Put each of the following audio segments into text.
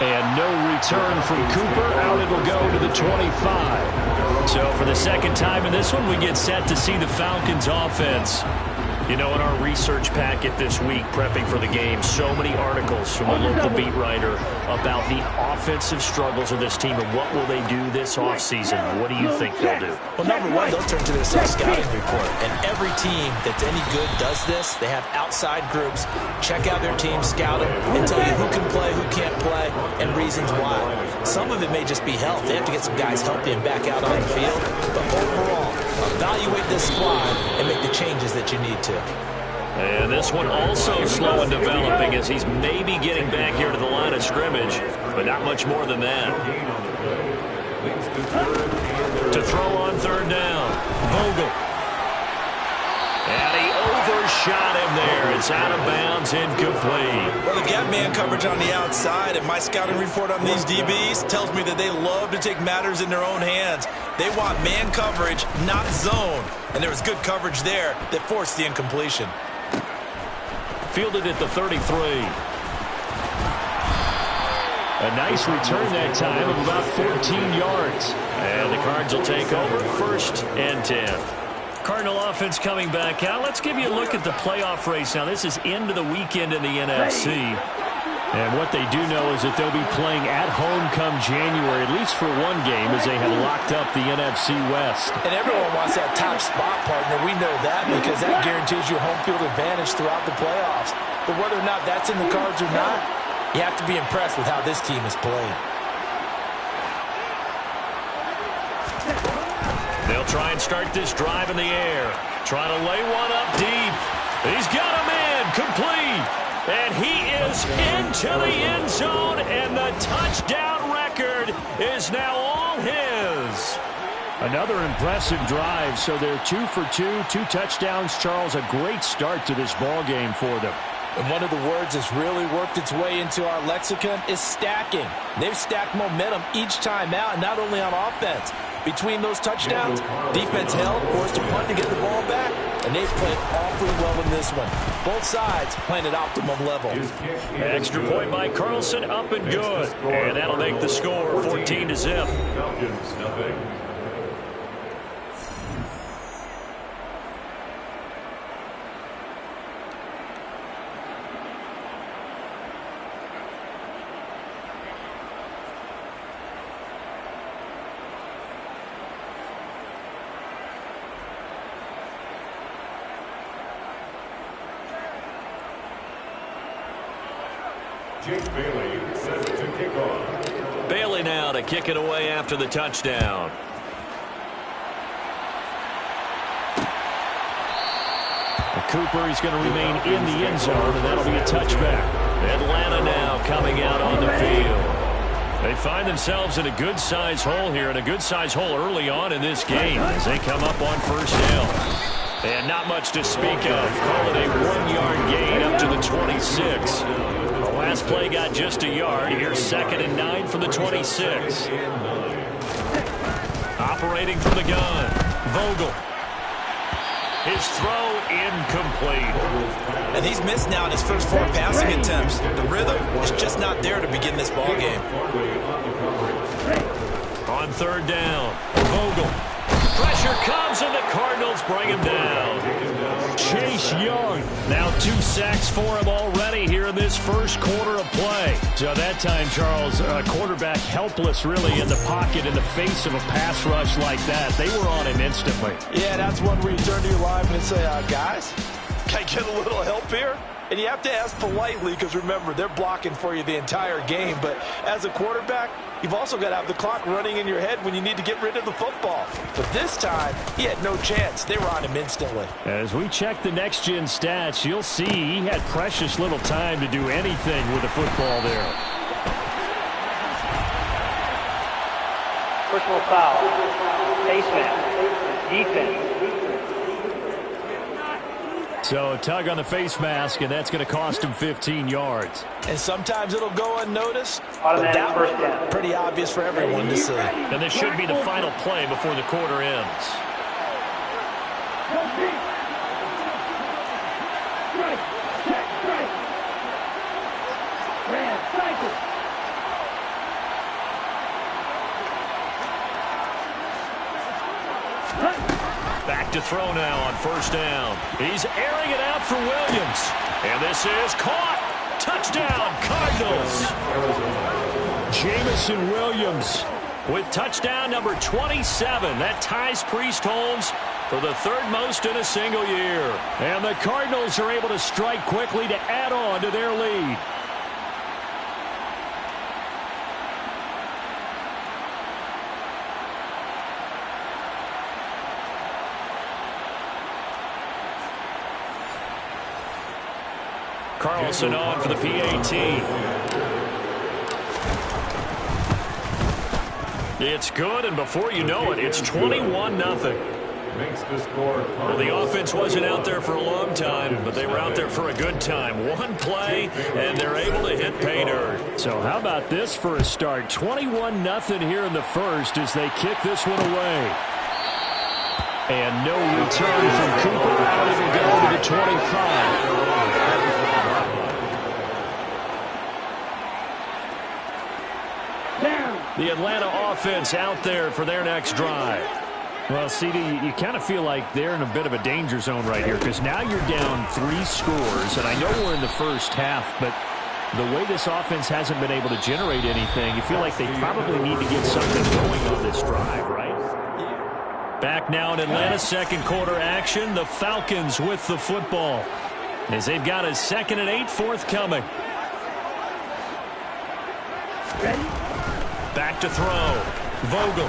And no return from Cooper. Out it'll go to the 25. So for the second time in this one, we get set to see the Falcons offense. You know, in our research packet this week, prepping for the game, so many articles from a local beat writer about the offensive struggles of this team and what will they do this offseason. What do you think they'll do? Well, number one, they'll turn to their self-scouting report. And every team that's any good does this. They have outside groups, check out their team, scout them, and tell you who can play, who can't play, and reasons why. Some of it may just be health. They have to get some guys healthy and back out on the field. But overall, evaluate this squad and make the changes that you need to. And this one also slow and developing as he's maybe getting back here to the line of scrimmage, but not much more than that. To throw on third down, Vogel. And he overshot him there. It's out of bounds, incomplete. Well, they've got man coverage on the outside, and my scouting report on these DBs tells me that they love to take matters in their own hands. They want man coverage, not zone. And there was good coverage there that forced the incompletion. Fielded at the 33. A nice return that time of about 14 yards. And the Cards will take over 1st and 10. Cardinal offense coming back out. Let's give you a look at the playoff race now. This is into the weekend in the NFC. And what they do know is that they'll be playing at home come January, at least for one game, as they have locked up the NFC West. And everyone wants that top spot, partner. We know that because that guarantees you home field advantage throughout the playoffs. But whether or not that's in the cards or not, you have to be impressed with how this team is playing. They'll try and start this drive in the air. Trying to lay one up deep. He's got him in. Complete. And he is into the end zone, and the touchdown record is now all his. Another impressive drive, so they're 2 for 2, 2 touchdowns. Charles, a great start to this ball game for them. And one of the words that's really worked its way into our lexicon is stacking. They've stacked momentum each time out, not only on offense. Between those touchdowns, defense held, forced a punt to get the ball back, and they've played awfully well in this one. Both sides playing at optimum level. Extra point by Carlson, up and good. And that'll make the score 14-0. Bailey now to kick it away after the touchdown. Cooper is going to remain in the end zone, and that'll be a touchback. Atlanta now coming out on the field. They find themselves in a good-sized hole here, and a good-sized hole early on in this game as they come up on first down. And not much to speak of. Call it a 1-yard gain up to the 26. The last play got just a yard. Here's 2nd and 9 from the 26. Operating from the gun, Vogel. His throw incomplete. And he's missed now in his first 4 passing attempts. The rhythm is just not there to begin this ball game. On 3rd down, Vogel. Pressure comes, and the Cardinals bring him down. Chase Young. Now 2 sacks for him already here in this first quarter of play. So that time, Charles, quarterback helpless really in the pocket in the face of a pass rush like that. They were on him instantly. Yeah, that's one where you turn to your lineman and say, guys, can I get a little help here? And you have to ask politely because, remember, they're blocking for you the entire game. But as a quarterback, you've also got to have the clock running in your head when you need to get rid of the football. But this time, he had no chance. They were on him instantly. As we check the next-gen stats, you'll see he had precious little time to do anything with the football there. Personal foul. Face mask. Defense. So a tug on the face mask, and that's going to cost him 15 yards. And sometimes it'll go unnoticed, but Automatic that first was down. pretty obvious for everyone to see. And this should be the final play before the quarter ends. Back to throw now on first down. He's airing it out for Williams. And this is caught. Touchdown, Cardinals. Jamison Williams with touchdown number 27. That ties Priest Holmes for the third most in a single year. And the Cardinals are able to strike quickly to add on to their lead. Carlson on for the PAT. It's good, and before you know it, it's 21-0. Well, the offense wasn't out there for a long time, but they were out there for a good time. One play, and they're able to hit pay dirt. So how about this for a start? 21-0 here in the first as they kick this one away. And no return from Cooper. Out it'll go to the 25. The Atlanta offense out there for their next drive. Well, CD, you kind of feel like they're in a bit of a danger zone right here because now you're down 3 scores, and I know we're in the first half, but the way this offense hasn't been able to generate anything, you feel like they probably need to get something going on this drive, right? Back now in Atlanta's second quarter action, the Falcons with the football as they've got a 2nd and 8 forthcoming. Ready? Back to throw. Vogel.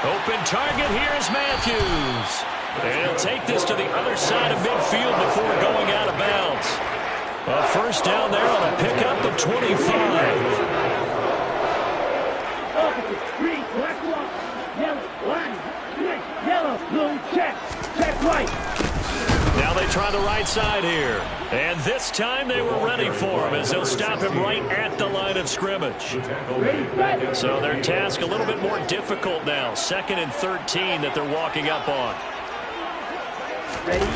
Open target. Here's Matthews. And he'll take this to the other side of midfield before going out of bounds. A first down there on a pickup of 25. Green, black, yellow, line, yellow, blue, check white. Now they try the right side here. And this time they were ready for him as they'll stop him right at the line of scrimmage. So their task a little bit more difficult now. 2nd and 13 that they're walking up on. Ready?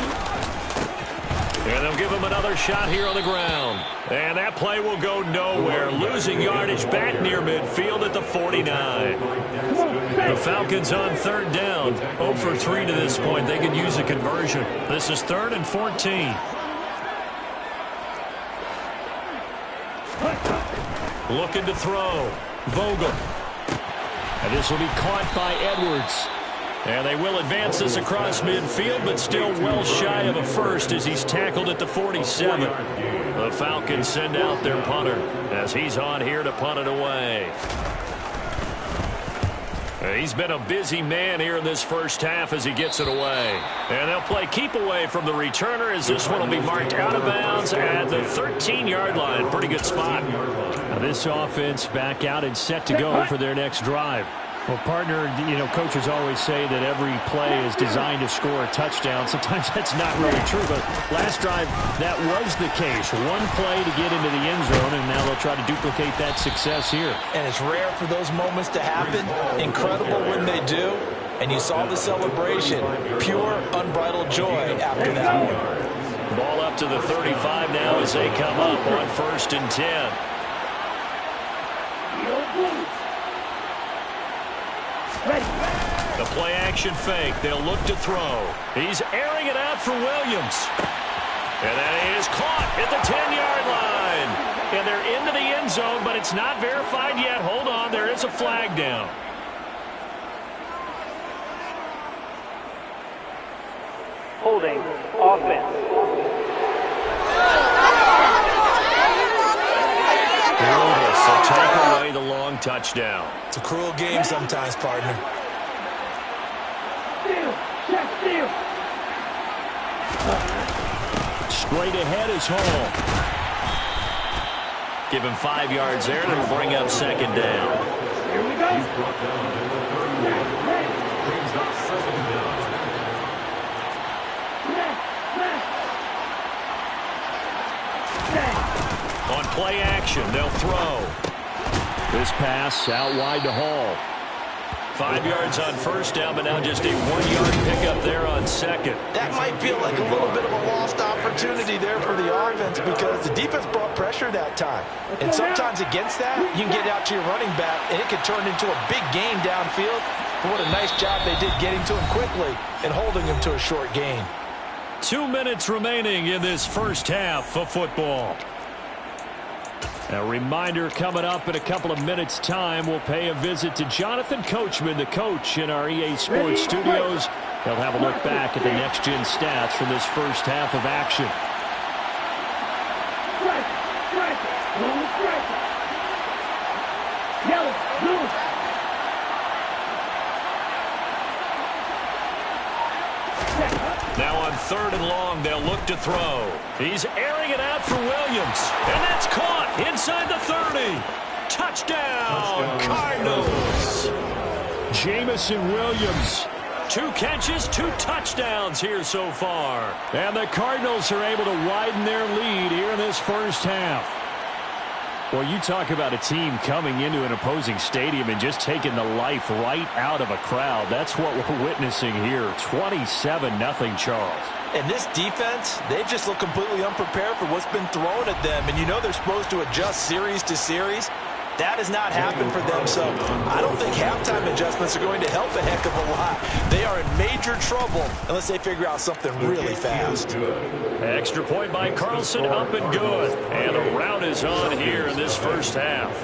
And they'll give him another shot here on the ground. And that play will go nowhere. Losing yardage back near midfield at the 49. The Falcons on 3rd down. 0 for 3 to this point. They could use a conversion. This is 3rd and 14. Looking to throw. Vogel. And this will be caught by Edwards. And they will advance this across midfield, but still well shy of a first as he's tackled at the 47. The Falcons send out their punter as he's on here to punt it away. He's been a busy man here in this first half as he gets it away. And they'll play keep away from the returner as this one will be marked out of bounds at the 13-yard line. Pretty good spot. Now this offense back out and set to go for their next drive. Well, partner, coaches always say that every play is designed to score a touchdown. Sometimes that's not really true, but last drive, that was the case. One play to get into the end zone, and now they'll try to duplicate that success here. And it's rare for those moments to happen. Incredible when they do. And you saw the celebration. Pure, unbridled joy after that one. Ball up to the 35 now as they come up on 1st and 10. The play action fake. They'll look to throw. He's airing it out for Williams. And that is caught at the 10-yard line. And they're into the end zone, but it's not verified yet. Hold on. There is a flag down. Holding offense. Davis will take away the long touchdown. It's a cruel game sometimes, partner. Steal. Straight ahead is Hall. Give him 5 yards there, and it'll bring up 2nd down. Here we go. On play action, they'll throw. This pass out wide to Hall. 5 yards on first down, but now just a 1-yard pickup there on 2nd. That might feel like a little bit of a lost opportunity there for the offense because the defense brought pressure that time. And sometimes against that, you can get out to your running back, and it could turn into a big gain downfield. But what a nice job they did getting to him quickly and holding him to a short gain. 2 minutes remaining in this first half of football. A reminder, coming up in a couple of minutes' time, we'll pay a visit to Jonathan Coachman, the coach in our EA Sports studios. He'll have a look back at the next-gen stats from this first half of action. Now on 3rd and long, they'll look to throw. He's airing it out for Williams. And that's caught inside the 30. Touchdown, Cardinals. Jamison Williams. 2 catches, 2 touchdowns here so far. And the Cardinals are able to widen their lead here in this first half. Well, you talk about a team coming into an opposing stadium and just taking the life right out of a crowd. That's what we're witnessing here. 27-0, Charles. And this defense, they just look completely unprepared for what's been thrown at them. And you know they're supposed to adjust series to series. That has not happened for them, so I don't think halftime adjustments are going to help a heck of a lot. They are in major trouble unless they figure out something really fast. Extra point by Carlson, up and good. And the rout is on here in this first half.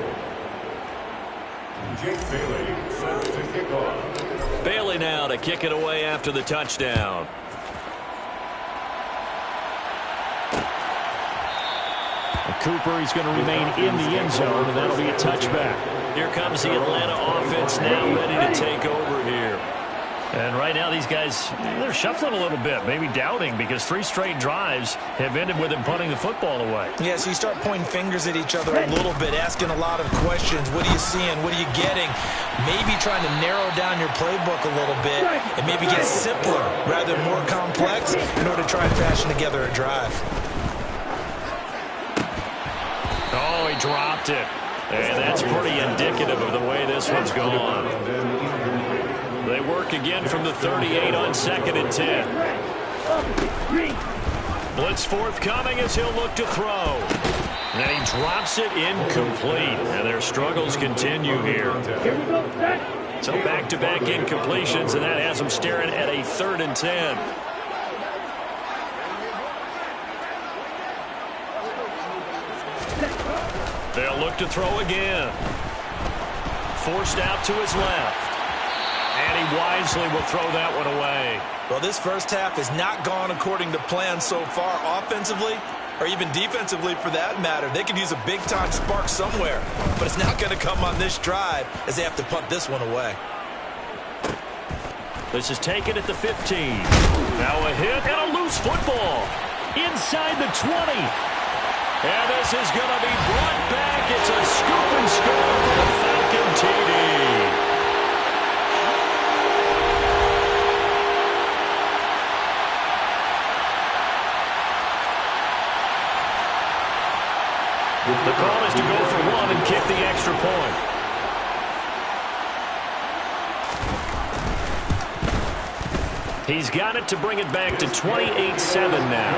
Bailey now to kick it away after the touchdown. Cooper, he's going to remain in the end zone, and that'll be a touchback. Here comes the Atlanta offense now ready to take over here. And right now these guys, they're shuffling a little bit, maybe doubting, because 3 straight drives have ended with them punting the football away. Yeah, so you start pointing fingers at each other a little bit, asking a lot of questions. What are you seeing? What are you getting? Maybe trying to narrow down your playbook a little bit and maybe get simpler rather than more complex in order to try and fashion together a drive. Oh, he dropped it. And that's pretty indicative of the way this one's gone. They work again from the 38 on 2nd and 10. Blitz forthcoming as he'll look to throw. And he drops it incomplete. And their struggles continue here. So back-to-back incompletions, and that has them staring at a 3rd and 10. They'll look to throw again. Forced out to his left. And he wisely will throw that one away. Well, this first half has not gone according to plan so far offensively or even defensively for that matter. They could use a big-time spark somewhere, but it's not going to come on this drive as they have to punt this one away. This is taken at the 15. Now a hit and a loose football. Inside the 20. And this is going to be brought back. It's a scoop and score for the Falcon TD. The call is to go for 1 and kick the extra point. He's got it to bring it back to 28-7 now.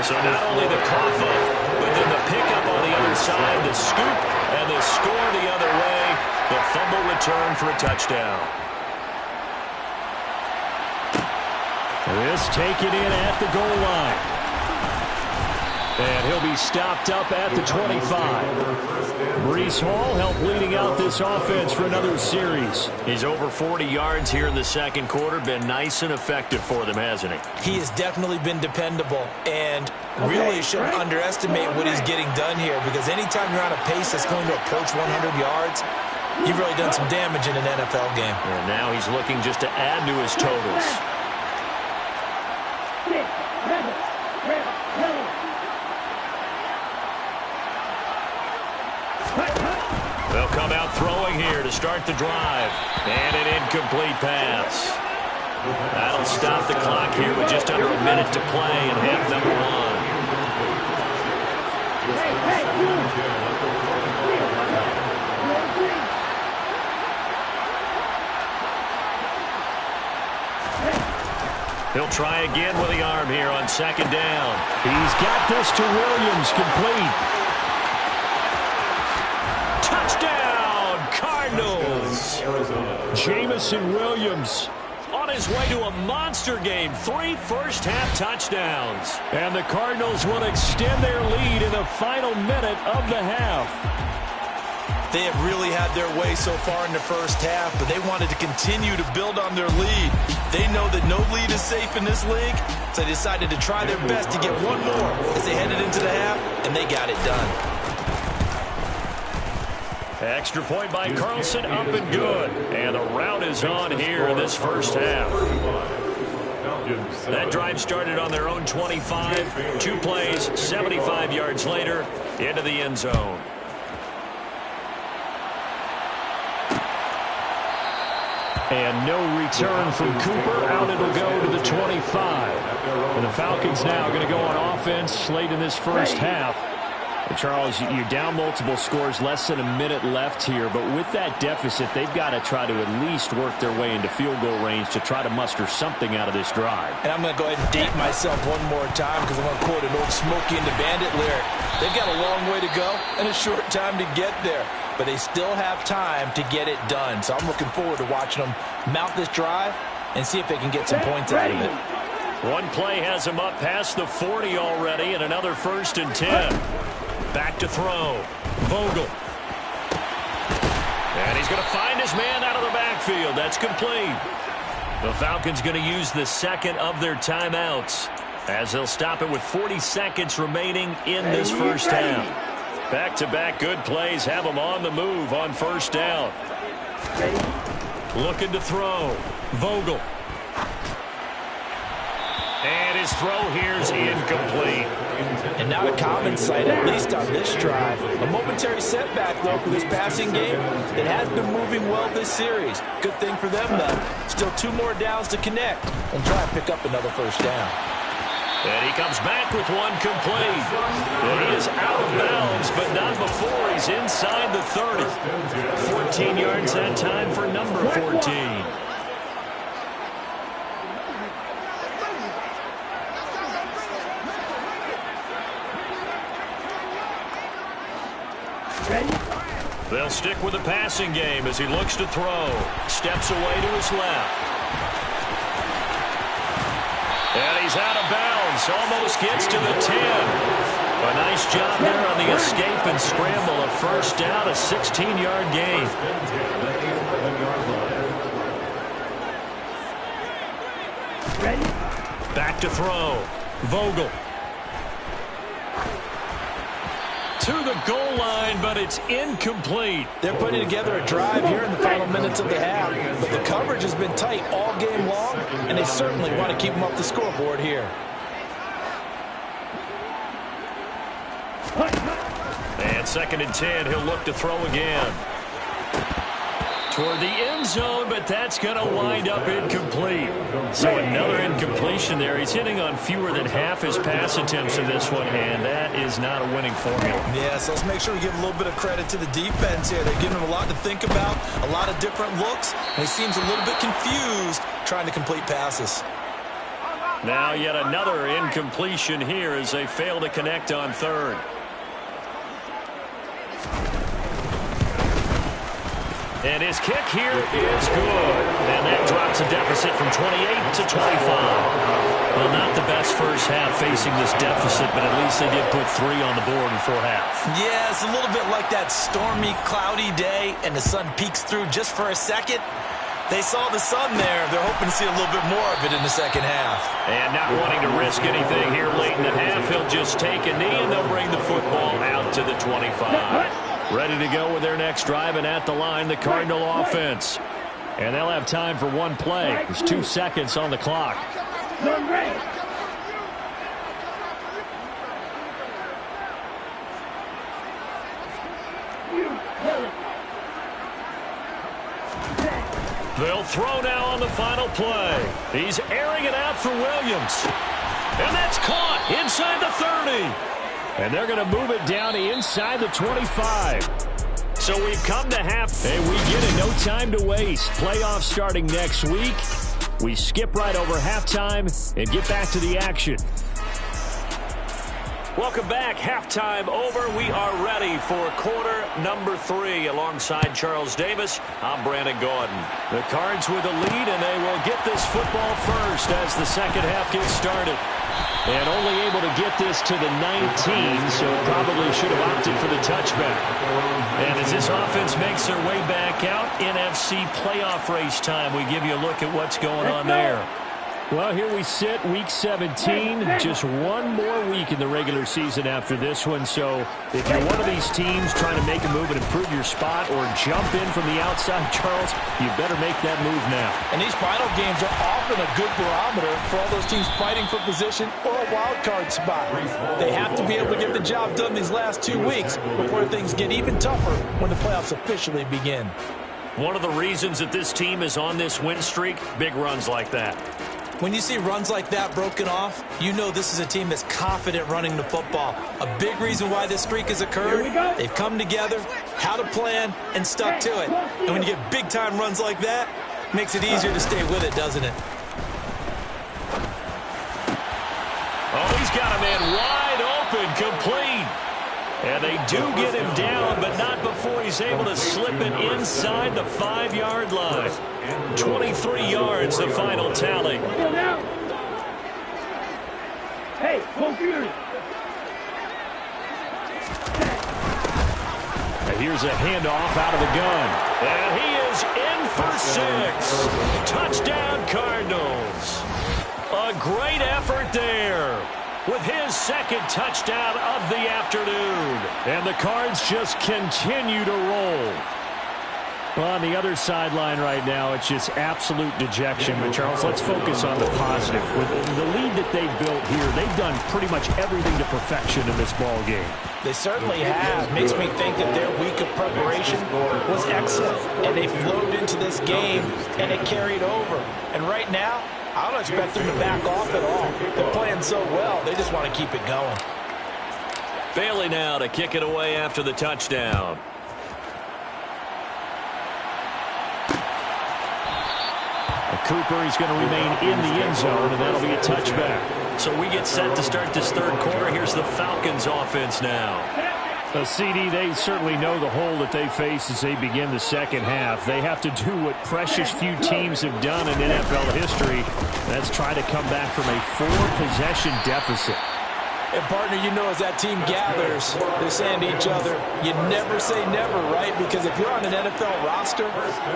So not only the cough up, but then the pickup on the other side, the scoop, and the score the other way. The fumble return for a touchdown. This taken in at the goal line. And he'll be stopped up at the 25. Breece Hall helped leading out this offense for another series. He's over 40 yards here in the second quarter. Been nice and effective for them, hasn't he? He has definitely been dependable, and really shouldn't underestimate what he's getting done here, because anytime you're on a pace that's going to approach 100 yards, you've really done some damage in an NFL game. And now he's looking just to add to his totals. They'll come out throwing here to start the drive. And an incomplete pass. That'll stop the clock here with just under a minute to play in half number 1. He'll try again with the arm here on 2nd down. He's got this to Williams, complete. Touchdown, Cardinals! Jamison Williams on his way to a monster game. 3 first-half touchdowns. And the Cardinals will extend their lead in the final minute of the half. They have really had their way so far in the first half, but they wanted to continue to build on their lead. They know that no lead is safe in this league, so they decided to try their best to get one more as they headed into the half, and they got it done. Extra point by Carlson, up and good. And the rout is on here in this first half. That drive started on their own 25. 2 plays, 75 yards later, into the end zone. And no return from Cooper. Out it'll go to the 25. And the Falcons now going to go on offense late in this first half. And Charles, you're down multiple scores, less than a minute left here. But with that deficit, they've got to try to at least work their way into field goal range to try to muster something out of this drive. And I'm going to go ahead and date myself one more time because I'm going to quote an old Smokey and the Bandit lyric. They've got a long way to go and a short time to get there. But they still have time to get it done. So I'm looking forward to watching them mount this drive and see if they can get some points out of it. One play has him up past the 40 already, and another 1st and 10. Back to throw. Vogel. And he's going to find his man out of the backfield. That's complete. The Falcons going to use the second of their timeouts as they'll stop it with 40 seconds remaining in this first half. Back-to-back good plays have them on the move on first down. Looking to throw. Vogel. And his throw here's incomplete. And not a common sight, at least on this drive. A momentary setback, though, for this passing game. It has been moving well this series. Good thing for them, though. Still 2 more downs to connect and try and pick up another first down. And he comes back with one complete. And he is out of bounds, but not before he's inside the 30. 14 yards that time for number 14. They'll stick with the passing game as he looks to throw. Steps away to his left. And he's out of bounds. Almost gets to the 10. A nice job there on the escape and scramble. A first down, a 16-yard gain. Back to throw. Vogel. To the goal line, but it's incomplete. They're putting together a drive here in the final minutes of the half, but the coverage has been tight all game long, and they certainly want to keep them up the scoreboard here. And 2nd and 10, he'll look to throw again. Toward the end zone, but that's going to wind up incomplete. So another incompletion there. He's hitting on fewer than half his pass attempts in this one, and that is not a winning formula. Yeah, so let's make sure we give a little bit of credit to the defense here. They're giving him a lot to think about, a lot of different looks, and he seems a little bit confused trying to complete passes. Now yet another incompletion here as they fail to connect on 3rd. And his kick here is good. And that drops a deficit from 28 to 25. Well, not the best first half facing this deficit, but at least they did put 3 on the board before half. Yeah, it's a little bit like that stormy, cloudy day, and the sun peeks through just for a second. They saw the sun there. They're hoping to see a little bit more of it in the second half. And not wanting to risk anything here late in the half, he'll just take a knee, and they'll bring the football out to the 25. Ready to go with their next drive, and at the line, the Cardinal offense. And they'll have time for one play. There's 2 seconds on the clock. They'll throw now on the final play. He's airing it out for Williams. And that's caught inside the 30. And they're going to move it down to inside the 25. So we've come to half. And we get it. No time to waste. Playoffs starting next week. We skip right over halftime and get back to the action. Welcome back. Halftime over. We are ready for quarter number 3. Alongside Charles Davis, I'm Brandon Gordon. The Cards with a lead, and they will get this football first as the second half gets started. And only able to get this to the 19, so probably should have opted for the touchback. And as this offense makes their way back out, NFC playoff race time, we give you a look at what's going on there. Well, here we sit, week 17, just one more week in the regular season after this one. So if you're one of these teams trying to make a move and improve your spot or jump in from the outside, Charles, you better make that move now. And these final games are often a good barometer for all those teams fighting for position or a wild card spot. They have to be able to get the job done these last 2 weeks before things get even tougher when the playoffs officially begin. One of the reasons that this team is on this win streak, big runs like that. When you see runs like that broken off, you know this is a team that's confident running the football. A big reason why this streak has occurred, they've come together, had a plan, and stuck to it. And when you get big-time runs like that, it makes it easier to stay with it, doesn't it? Oh, he's got a man wide open, complete. And they do get him down, but not before he's able to slip it inside the 5-yard line. 23 yards, the final tally. Hey, computer. Here's a handoff out of the gun. And he is in for 6. Touchdown, Cardinals. A great effort there with his second touchdown of the afternoon. And the Cards just continue to roll. Well, on the other sideline right now, it's just absolute dejection. But, Charles, let's focus on the positive. With the lead that they built here, they've done pretty much everything to perfection in this ball game. They certainly have. Makes me think that their week of preparation was excellent. And they flowed into this game, and it carried over. And right now, I don't expect them to back off at all. They're playing so well, they just want to keep it going. Bailey now to kick it away after the touchdown. Cooper, he's going to remain in the end zone, and that'll be a touchback. So we get set to start this third quarter. Here's the Falcons offense now. CD, they certainly know the hole that they face as they begin the second half. They have to do what precious few teams have done in NFL history. That's try to come back from a 4-possession deficit. And, partner, you know, as that team gathers, they're saying to each other, you never say never, right? Because if you're on an NFL roster,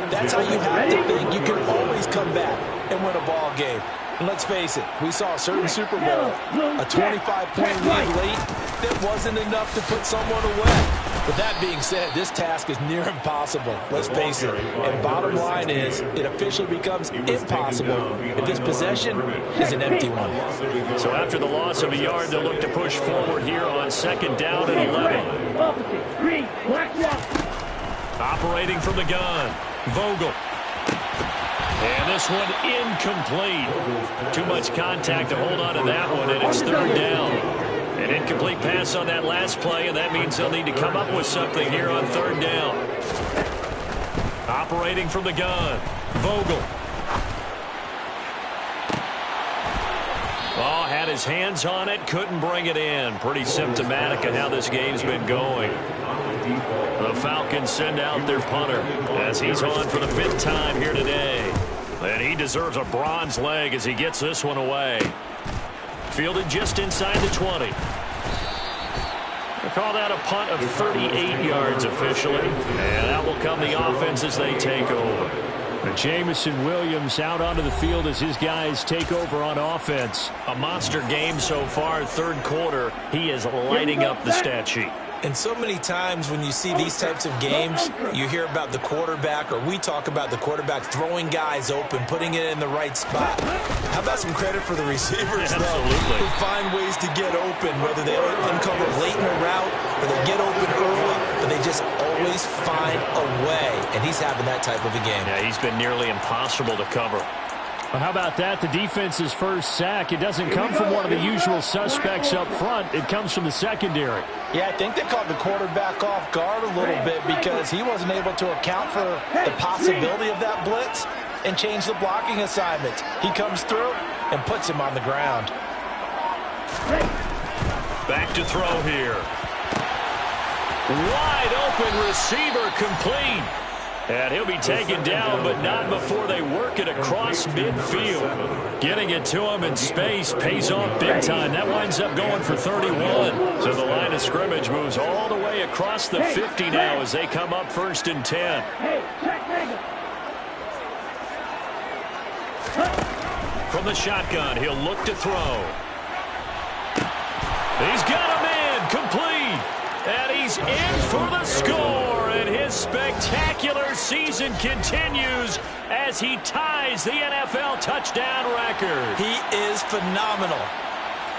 that's how you have to think. You can always come back and win a ball game. And let's face it, we saw a certain Super Bowl, a 25-point lead late that wasn't enough to put someone away. But that being said, this task is near impossible. Let's face it. And bottom line is, it officially becomes impossible if this possession is an empty one. So after the loss of a yard, they'll look to push forward here on 2nd down and 11. Operating from the gun, Vogel. And this one incomplete. Too much contact to hold on to that one, and it's 3rd down. An incomplete pass on that last play, and that means they'll need to come up with something here on 3rd down. Operating from the gun, Vogel. Oh, had his hands on it, couldn't bring it in. Pretty symptomatic of how this game's been going. The Falcons send out their punter as he's on for the 5th time here today. And he deserves a bronze leg as he gets this one away. Fielded just inside the 20. They call that a punt of 38 yards officially. And out will come the offense as they take over. And Jamison Williams out onto the field as his guys take over on offense. A monster game so far, 3rd quarter. He is lighting up the stat sheet. And so many times when you see these types of games, you hear about the quarterback, or we talk about the quarterback throwing guys open, putting it in the right spot. How about some credit for the receivers, though, who find ways to get open, whether they uncover late in a route or they get open early, but they just always find a way. And he's having that type of a game. Yeah, he's been nearly impossible to cover. Well, how about that? The defense's first sack. It doesn't come from one of the usual suspects up front. It comes from the secondary. Yeah, I think they caught the quarterback off guard a little bit because he wasn't able to account for the possibility of that blitz and change the blocking assignments. He comes through and puts him on the ground. Back to throw here. Wide open receiver, complete. And he'll be taken down, but not before they work it across midfield. Getting it to him in space pays off big time. That winds up going for 31. So the line of scrimmage moves all the way across the 50 now as they come up 1st and 10. From the shotgun, he'll look to throw. He's got a man, complete. And he's in for the score, and his spectacular season continues as he ties the NFL touchdown record. He is phenomenal.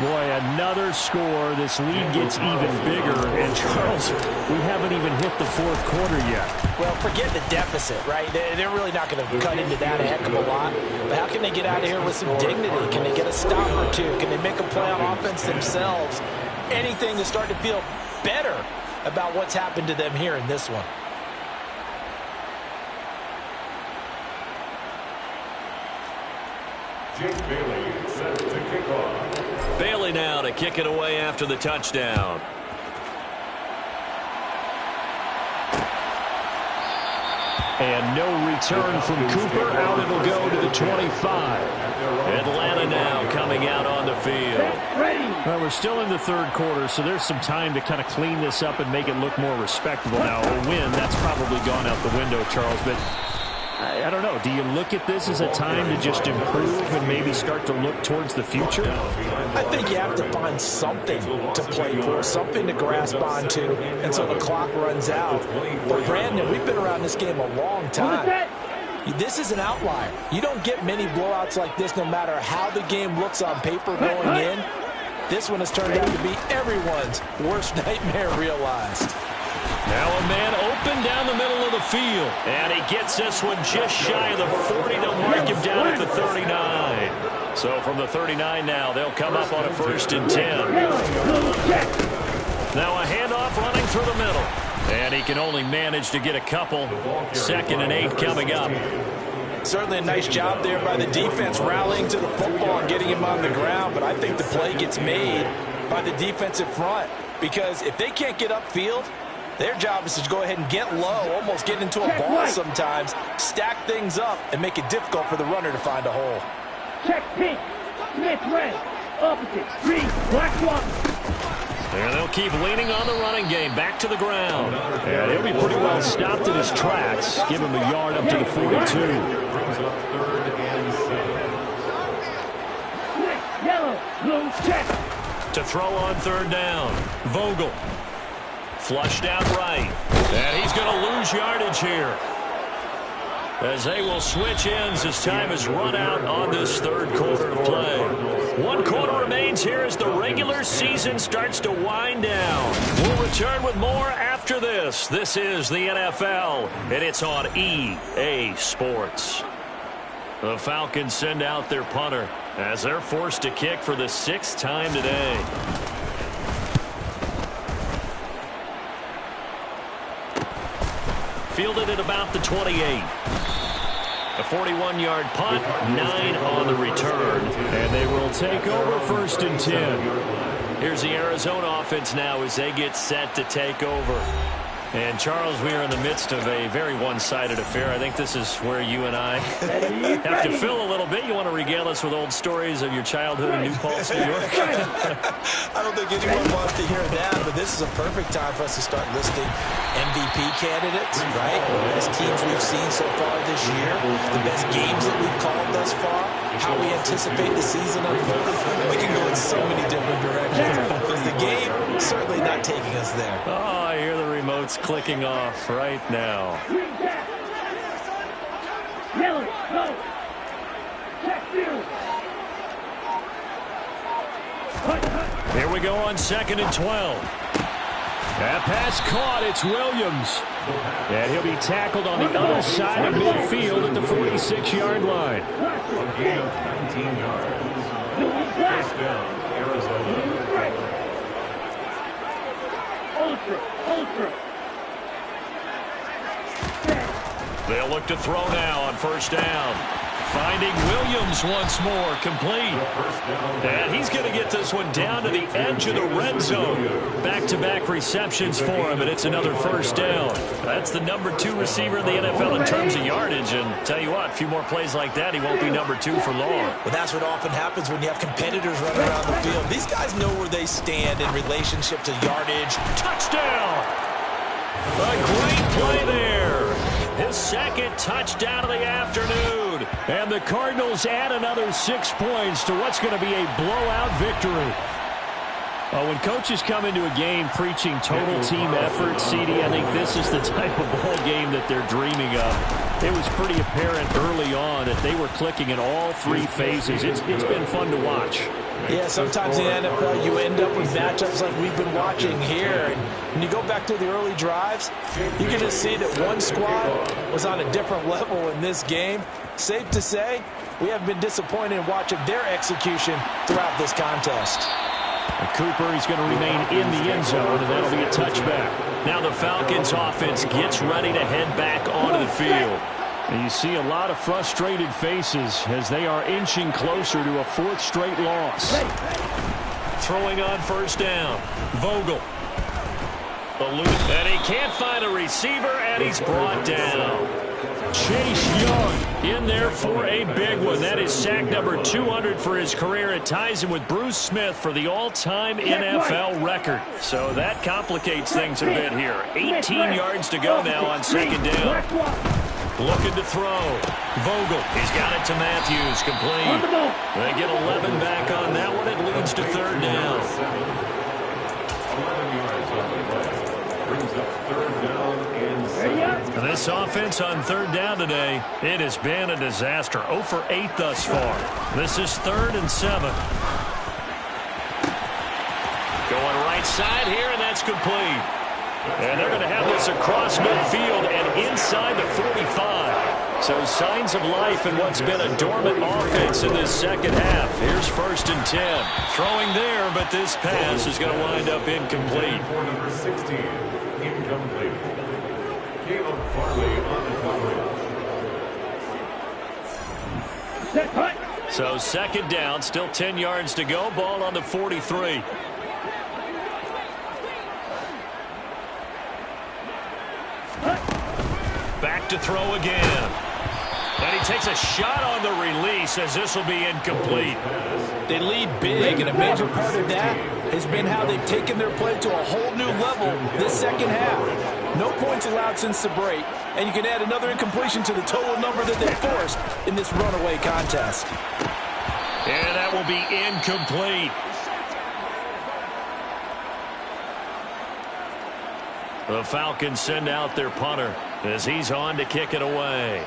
Boy, another score. This lead gets even bigger. And, Charles, we haven't even hit the 4th quarter yet. Well, forget the deficit, right? They're really not going to cut into that a heck of a lot. But how can they get out of here with some dignity? Can they get a stop or two? Can they make a play on offense themselves? Anything to start to feel better about what's happened to them here in this one. Jake Bailey set to kick off. Bailey now to kick it away after the touchdown. And no return from Cooper. Out it'll go to the 25. Atlanta now coming out on the field. Well, we're still in the 3rd quarter, so there's some time to kind of clean this up and make it look more respectable. Now, a win, that's probably gone out the window, Charles, but I don't know. Do you look at this as a time to just improve and maybe start to look towards the future? I think you have to find something to play for, something to grasp onto until the clock runs out. But, Brandon, we've been around this game a long time. This is an outlier. You don't get many blowouts like this no matter how the game looks on paper going in. This one has turned out to be everyone's worst nightmare realized. Now a man open down the middle of the field. And he gets this one just shy of the 40. They'll mark him down at the 39. So from the 39 now, they'll come up on a 1st and 10. Now a handoff running through the middle. And he can only manage to get a couple. 2nd and 8 coming up. Certainly a nice job there by the defense rallying to the football and getting him on the ground. But I think the play gets made by the defensive front. Because if they can't get upfield, their job is to go ahead and get low, almost get into a ball sometimes, stack things up, and make it difficult for the runner to find a hole. Check pink. Smith red. Opposite. Green. Black one. And they'll keep leaning on the running game. Back to the ground. And he'll be pretty well stopped in his tracks. Give him a yard up to the 42. Yellow. Blue. Check. To throw on 3rd down. Vogel. Flushed out right. And he's going to lose yardage here. As they will switch ends as time is run out on this 3rd quarter of play. 1 quarter remains here as the regular season starts to wind down. We'll return with more after this. This is the NFL, and it's on EA Sports. The Falcons send out their punter as they're forced to kick for the 6th time today. Fielded at about the 28. A 41-yard punt, 9 on the return. And they will take over 1st and 10. Here's the Arizona offense now as they get set to take over. And, Charles, we are in the midst of a very one-sided affair. I think this is where you and I have to fill a little bit. You want to regale us with old stories of your childhood in New Paltz, New York? I don't think anyone wants to hear that, but this is a perfect time for us to start listing MVP candidates, right? The best teams we've seen so far this year, the best games that we've called thus far, how we anticipate the season unfolding. We can go in so many different directions because the game certainly not taking us there. Oh, I hear the remotes clicking off right now. Yellow. Go. Check field. Here we go on 2nd and 12. That pass caught. It's Williams. And he'll be tackled on the other side of midfield at the 46-yard line. Gain of 19 yards. First down, Arizona. Ultra. They'll look to throw now on 1st down. Finding Williams once more, complete. And he's going to get this one down to the edge of the red zone. Back-to-back receptions for him, and it's another first down. That's the number 2 receiver in the NFL in terms of yardage, and tell you what, a few more plays like that, he won't be number 2 for long. Well, that's what often happens when you have competitors running around the field. These guys know where they stand in relationship to yardage. Touchdown! A great play there. His second touchdown of the afternoon. And the Cardinals add another 6 points to what's going to be a blowout victory. When coaches come into a game preaching total team effort, CD, I think this is the type of ball game that they're dreaming of. It was pretty apparent early on that they were clicking in all 3 phases. It's been fun to watch. Yeah, sometimes in the NFL you end up with matchups like we've been watching here. And when you go back to the early drives, you can just see that one squad was on a different level in this game. Safe to say, we have been disappointed in watching their execution throughout this contest. And Cooper is going to remain in the end zone, and that'll be a touchback. Now the Falcons offense gets ready to head back onto the field. And you see a lot of frustrated faces as they are inching closer to a 4th straight loss. Throwing on first down. Vogel. And he can't find a receiver, and he's brought down. Chase Young in there for a big one. That is sack number 200 for his career. It ties him with Bruce Smith for the all-time NFL record. So that complicates things a bit here. 18 yards to go now on second down. Looking to throw. Vogel. He's got it to Matthews. Complete. They get 11 back on that one. It leads to third down. And this offense on third down today, it has been a disaster. 0 for 8 thus far. This is 3rd and 7. Going right side here, and that's complete. And they're going to have this across midfield and inside the 45. So signs of life in what's been a dormant offense in this second half. Here's 1st and 10. Throwing there, but this pass is going to wind up incomplete. Number 16, incomplete. Caleb Farley on the coverage. So second down, still 10 yards to go. Ball on the 43. Back to throw again. And he takes a shot on the release as this will be incomplete. They lead big, and a major part of that has been how they've taken their play to a whole new level this second half. No points allowed since the break, and you can add another incompletion to the total number that they forced in this runaway contest. And that will be incomplete. The Falcons send out their punter as he's on to kick it away.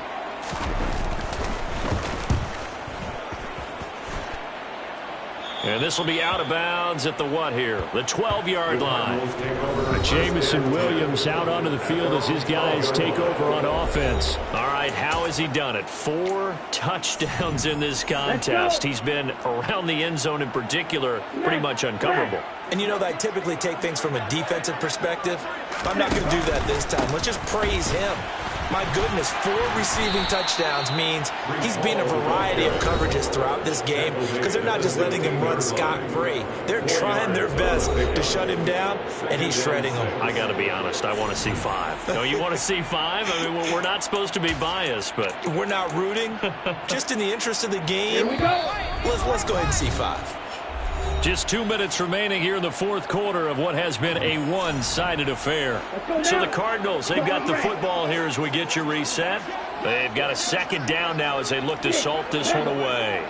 And this will be out of bounds at the what here? The 12-yard line. Jamison Williams out onto the field as his guys take over on offense. All right, how has he done it? 4 touchdowns in this contest. He's been around the end zone in particular, pretty much uncoverable. And you know that I typically take things from a defensive perspective. I'm not going to do that this time. Let's just praise him. My goodness, 4 receiving touchdowns means he's been a variety of coverages throughout this game because they're not just letting him run scot-free. They're trying their best to shut him down, and he's shredding them. I got to be honest, I want to see 5. No, you want to see 5? I mean, we're not supposed to be biased, but... We're not rooting. Just in the interest of the game, let's go ahead and see 5. Just 2 minutes remaining here in the 4th quarter of what has been a one-sided affair. So the Cardinals, they've got the football here as we get you reset. They've got a second down now as they look to salt this one away.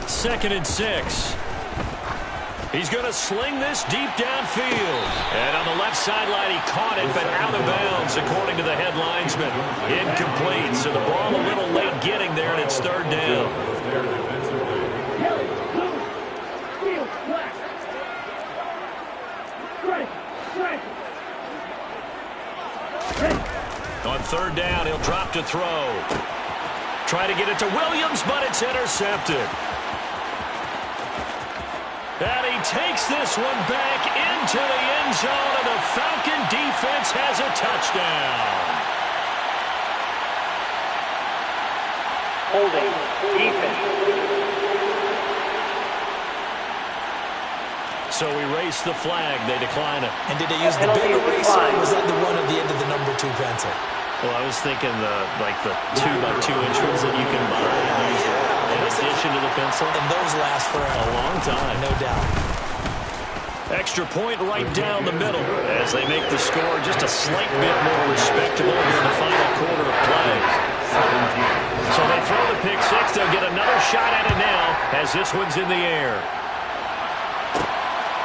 Second and 6. He's going to sling this deep downfield. And on the left sideline, he caught it, but out of bounds, according to the head linesman. Incomplete, so the ball a little late getting there, and it's third down. On third down, he'll drop to throw. Try to get it to Williams, but it's intercepted. takes this one back into the end zone, and the Falcon defense has a touchdown. Holding. Defense. So erase the flag. They decline it. And did they use the big eraser, or was that the one at the end of the number 2 pencil? Well, I was thinking the 2x2 inch ones that you can buy and use in addition to the pencil. And those last for A long time. no doubt. Extra point right down the middle as they make the score just a slight bit more respectable here in the final quarter of play. So they throw the pick six. They'll get another shot at it now as this one's in the air.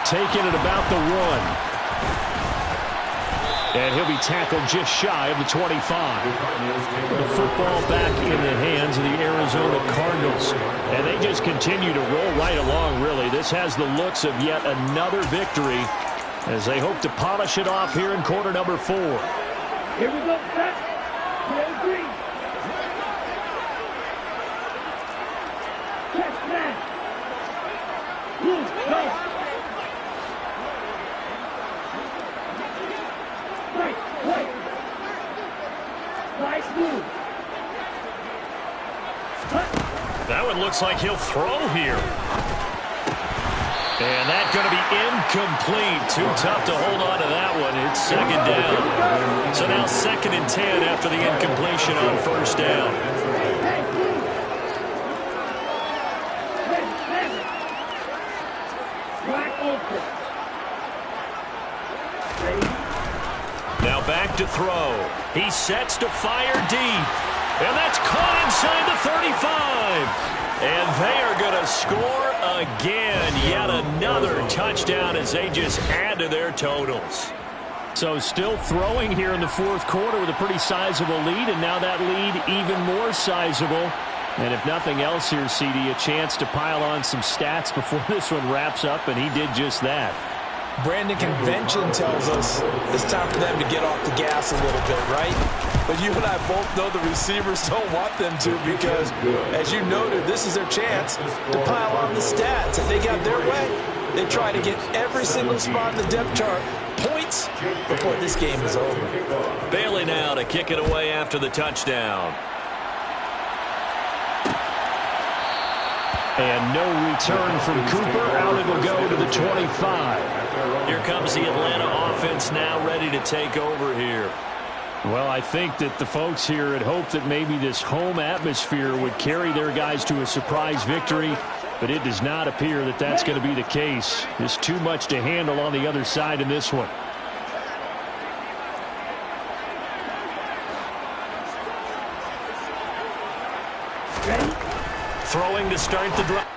Taking it about the 1. And he'll be tackled just shy of the 25. The football back in the hands of the Arizona Cardinals. And they just continue to roll right along, really. This has the looks of yet another victory as they hope to polish it off here in quarter number 4. Here we go, set. 3. Catch that. Move, go. Nice move. That one looks like he'll throw here. And that's going to be incomplete. Too tough to hold on to that one. It's second down. So now 2nd and 10 after the incompletion on first down. Now back to throw. He sets to fire deep. And that's caught inside the 35. And they are going to score again. Yet another touchdown as they just add to their totals. So still throwing here in the 4th quarter with a pretty sizable lead. And now that lead even more sizable. And if nothing else here, CD, a chance to pile on some stats before this one wraps up. And he did just that. Brandon, convention tells us it's time for them to get off the gas a little bit, right? But you and I both know the receivers don't want them to because, as you noted, this is their chance to pile on the stats. If they got their way, they try to get every single spot in the depth chart points before this game is over. Bailey now to kick it away after the touchdown. And no return from Cooper. Out it will go to the 25. Here comes the Atlanta offense now ready to take over here. Well, I think that the folks here had hoped that maybe this home atmosphere would carry their guys to a surprise victory, but it does not appear that that's going to be the case. There's too much to handle on the other side in this one. Throwing to start the drive.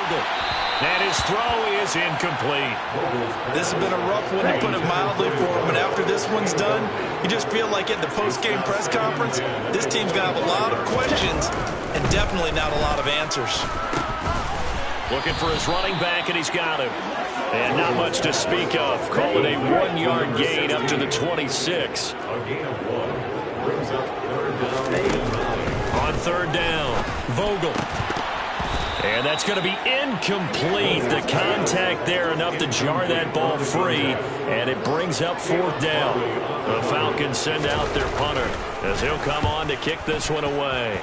Vogel. And his throw is incomplete. This has been a rough one, to put it mildly, for him. And after this one's done, you just feel like at the post-game press conference, this team's going to have a lot of questions and definitely not a lot of answers. Looking for his running back, and he's got him. And not much to speak of. Call it a 1-yard gain up to the 26. A gain of 1 brings up third down. On third down, Vogel. And that's going to be incomplete. The contact there enough to jar that ball free, and it brings up fourth down. The Falcons send out their punter as he'll come on to kick this one away.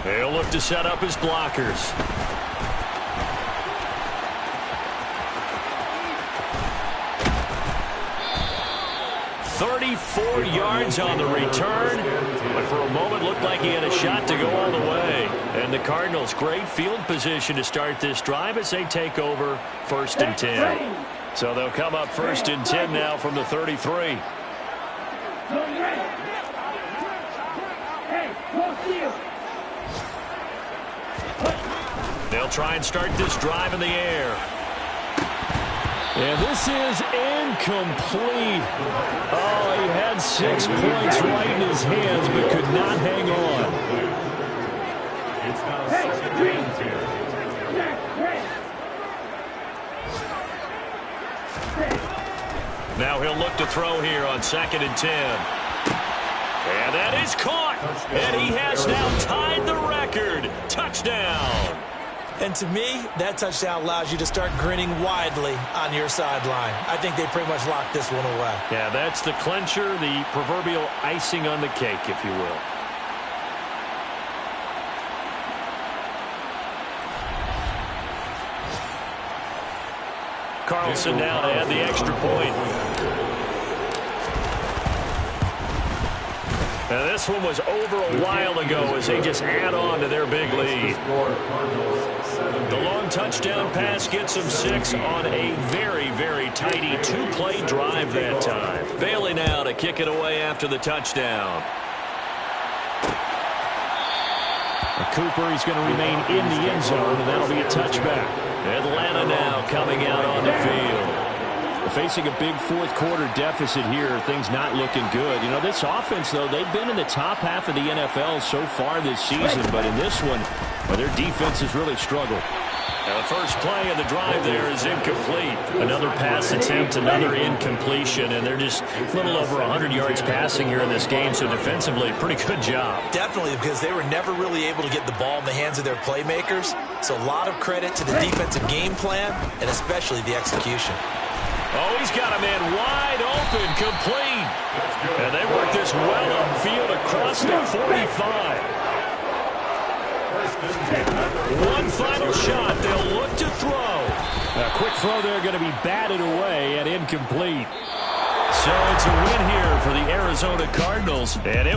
He'll look to set up his blockers. 34 yards on the return, but for a moment looked like he had a shot to go all the way. And the Cardinals, great field position to start this drive as they take over 1st and 10. So they'll come up 1st and 10 now from the 33. They'll try and start this drive in the air. And this is incomplete. Oh, he had 6 points right in his hands, but could not hang on. It's now 2nd and 10. Now he'll look to throw here on 2nd and 10. And that is caught. And he has now tied the record. Touchdown. And to me, that touchdown allows you to start grinning widely on your sideline. I think they pretty much locked this one away. Yeah, that's the clincher, the proverbial icing on the cake, if you will. Carlson now to add the extra point. Now this one was over a while ago as they just add on to their big lead. The long touchdown pass gets them 6 on a very, very tidy 2-play drive that time. Bailey now to kick it away after the touchdown. Cooper, he's going to remain in the end zone, and that'll be a touchback. Atlanta now coming out on the field. Facing a big fourth-quarter deficit here, things not looking good. You know, this offense, though, they've been in the top half of the NFL so far this season, but in this one, well, their defense has really struggled. Now the first play of the drive there is incomplete. Another pass attempt, another incompletion, and they're just a little over 100 yards passing here in this game, so defensively, pretty good job. Definitely, because they were never really able to get the ball in the hands of their playmakers, so a lot of credit to the defensive game plan and especially the execution. Oh, he's got a man wide open, complete. And they work this well upfield across the 45. One final shot. They'll look to throw. A quick throw there going to be batted away and incomplete. So it's a win here for the Arizona Cardinals. And it